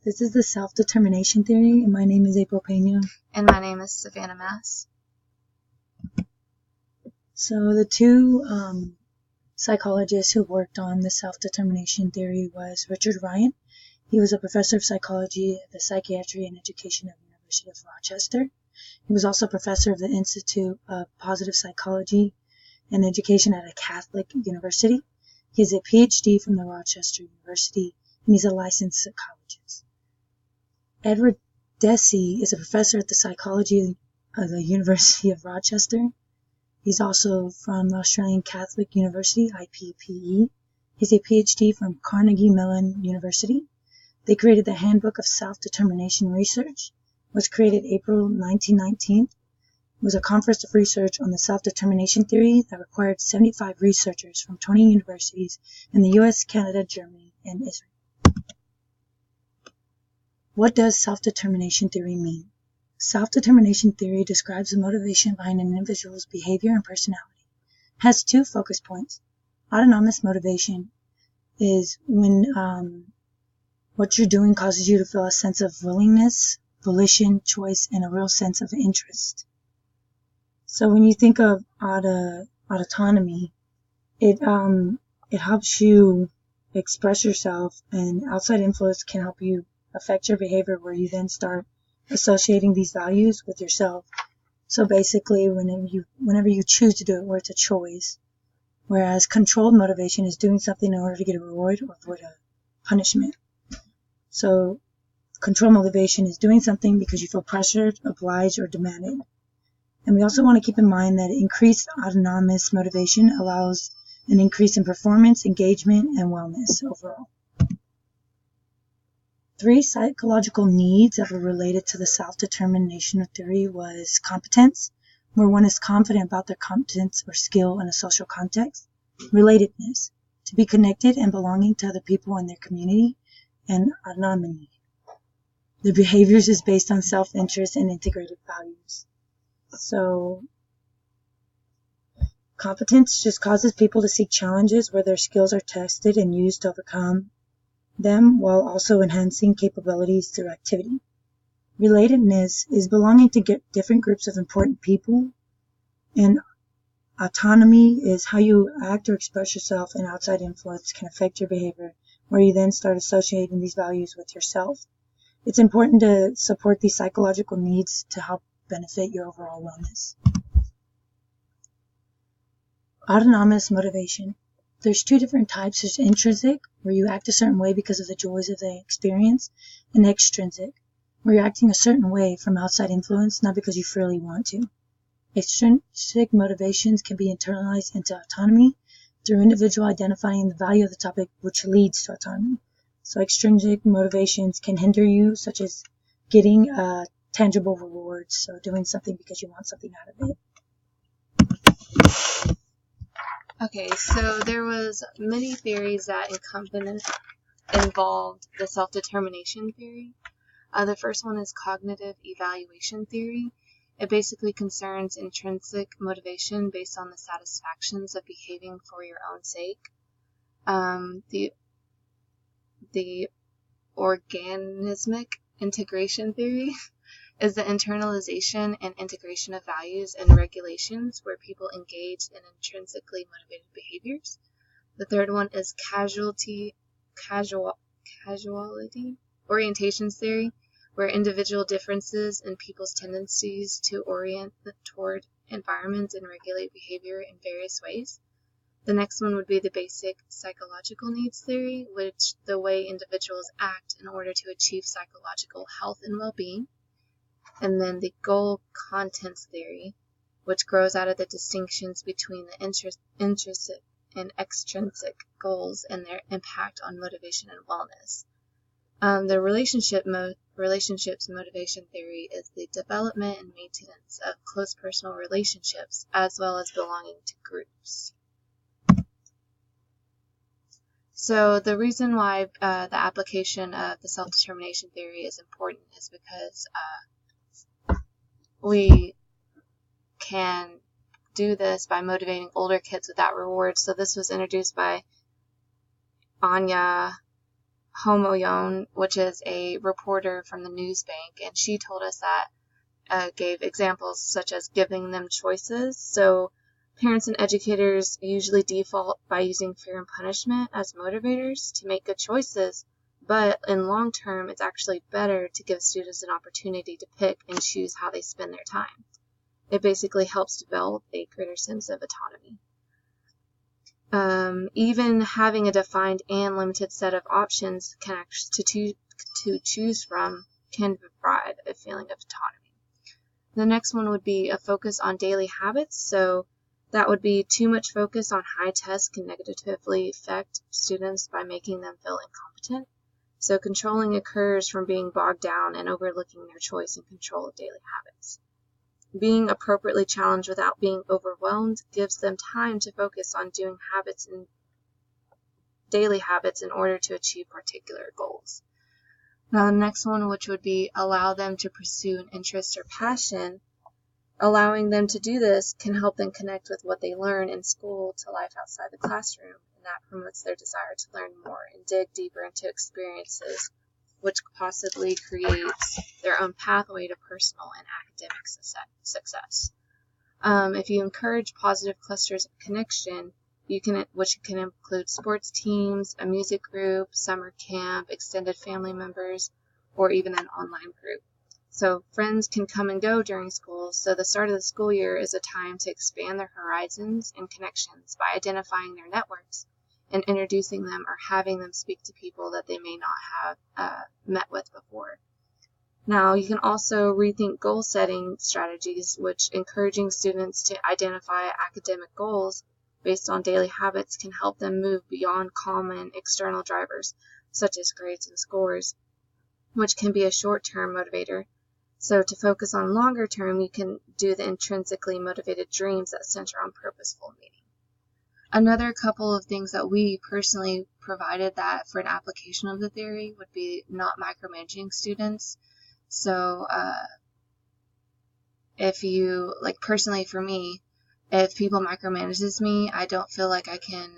This is the self-determination theory, and my name is April Pena. And my name is Savannah Mass. So the two psychologists who worked on the self-determination theory was Richard Ryan. He was a professor of psychology at the Psychiatry and Education of the University of Rochester. He was also a professor of the Institute of Positive Psychology and Education at a Catholic university. He has a PhD from the Rochester University, and he's a licensed psychologist. Edward Deci is a professor at the Psychology of the University of Rochester. He's also from the Australian Catholic University, IPPE. He's a PhD from Carnegie Mellon University. They created the Handbook of Self-Determination Research, which created April 1919. It was a conference of research on the self-determination theory that required 75 researchers from 20 universities in the US, Canada, Germany, and Israel. What does self-determination theory mean? Self-determination theory describes the motivation behind an individual's behavior and personality. It has two focus points. Autonomous motivation is when what you're doing causes you to feel a sense of willingness, volition, choice, and a real sense of interest. So when you think of autonomy, it helps you express yourself, and outside influence can help you affect your behavior, where you then start associating these values with yourself. So basically, whenever you choose to do it, where it's a choice, whereas controlled motivation is doing something in order to get a reward or avoid a punishment. So controlled motivation is doing something because you feel pressured, obliged, or demanded. And we also want to keep in mind that increased autonomous motivation allows an increase in performance, engagement, and wellness overall. 3 psychological needs that were related to the self-determination theory was competence, where one is confident about their competence or skill in a social context. Relatedness, to be connected and belonging to other people in their community. And autonomy. The behaviors is based on self-interest and integrated values. So competence just causes people to seek challenges where their skills are tested and used to overcome them, while also enhancing capabilities through activity. Relatedness is belonging to different groups of important people, and autonomy is how you act or express yourself, and outside influence can affect your behavior, where you then start associating these values with yourself. It's important to support these psychological needs to help benefit your overall wellness. Autonomous motivation. There's 2 different types. There's intrinsic, where you act a certain way because of the joys of the experience, and extrinsic, where you're acting a certain way from outside influence, not because you freely want to. Extrinsic motivations can be internalized into autonomy through individual identifying the value of the topic, which leads to autonomy. So extrinsic motivations can hinder you, such as getting tangible rewards, so doing something because you want something out of it. Okay, so there was many theories that involved the self-determination theory. The first one is cognitive evaluation theory. It basically concerns intrinsic motivation based on the satisfactions of behaving for your own sake. The organismic integration theory is the internalization and integration of values and regulations where people engage in intrinsically motivated behaviors. The third one is casuality orientations theory, where individual differences in people's tendencies to orient toward environments and regulate behavior in various ways. The next one would be the basic psychological needs theory, which the way individuals act in order to achieve psychological health and well-being. And then the goal contents theory, which grows out of the distinctions between the intrinsic and extrinsic goals and their impact on motivation and wellness. The relationships motivation theory is the development and maintenance of close personal relationships, as well as belonging to groups. So the reason why the application of the self-determination theory is important is because we can do this by motivating older kids without rewards. So this was introduced by Anya Homoyon, which is a reporter from the news bank, and she told us that gave examples such as giving them choices. So parents and educators usually default by using fear and punishment as motivators to make good choices, but in long term, it's actually better to give students an opportunity to pick and choose how they spend their time. It basically helps develop a greater sense of autonomy. Even having a defined and limited set of options to choose from can provide a feeling of autonomy. The next one would be a focus on daily habits. So that would be too much focus on high tests can negatively affect students by making them feel incompetent. So controlling occurs from being bogged down and overlooking their choice and control of daily habits. Being appropriately challenged without being overwhelmed gives them time to focus on doing daily habits in order to achieve particular goals. Now the next one, which would be allow them to pursue an interest or passion. Allowing them to do this can help them connect with what they learn in school to life outside the classroom, and that promotes their desire to learn more and dig deeper into experiences, which possibly creates their own pathway to personal and academic success. If you encourage positive clusters of connection, which can include sports teams, a music group, summer camp, extended family members, or even an online group. So friends can come and go during school, so the start of the school year is a time to expand their horizons and connections by identifying their networks and introducing them or having them speak to people that they may not have met with before. Now, you can also rethink goal setting strategies, which encouraging students to identify academic goals based on daily habits can help them move beyond common external drivers, such as grades and scores, which can be a short-term motivator. So to focus on longer term, you can do the intrinsically motivated dreams that center on purposeful meaning. Another couple of things that we personally provided that for an application of the theory would be not micromanaging students. So if you, like personally for me, if people micromanages me, I don't feel like I can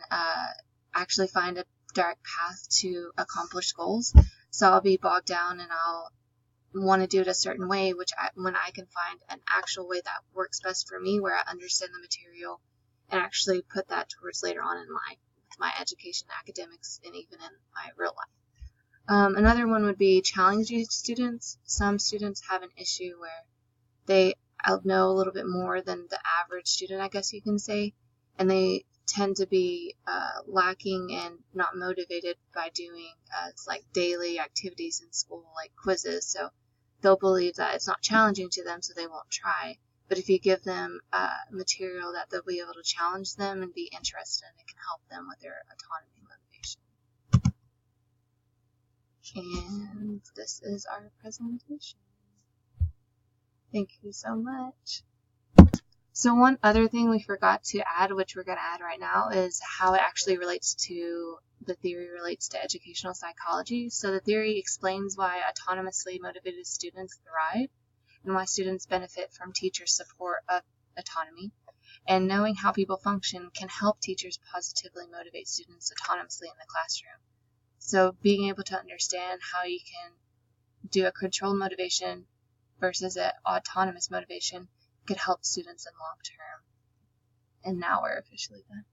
actually find a direct path to accomplish goals. So I'll be bogged down and I'll want to do it a certain way, when I can find an actual way that works best for me, where I understand the material and actually put that towards later on in life with my education, academics, and even in my real life. Another one would be challenging students. Some students have an issue where they know a little bit more than the average student, I guess you can say, and they tend to be lacking and not motivated by doing like daily activities in school, like quizzes. So they'll believe that it's not challenging to them, so they won't try. But if you give them material that they'll be able to challenge them and be interested in, it can help them with their autonomy motivation. And this is our presentation. Thank you so much. So one other thing we forgot to add, which we're going to add right now, is how it actually relates to, the theory relates to educational psychology. So the theory explains why autonomously motivated students thrive and why students benefit from teachers' support of autonomy. And knowing how people function can help teachers positively motivate students autonomously in the classroom. So being able to understand how you can do a controlled motivation versus an autonomous motivation could help students in long term. And now we're officially done.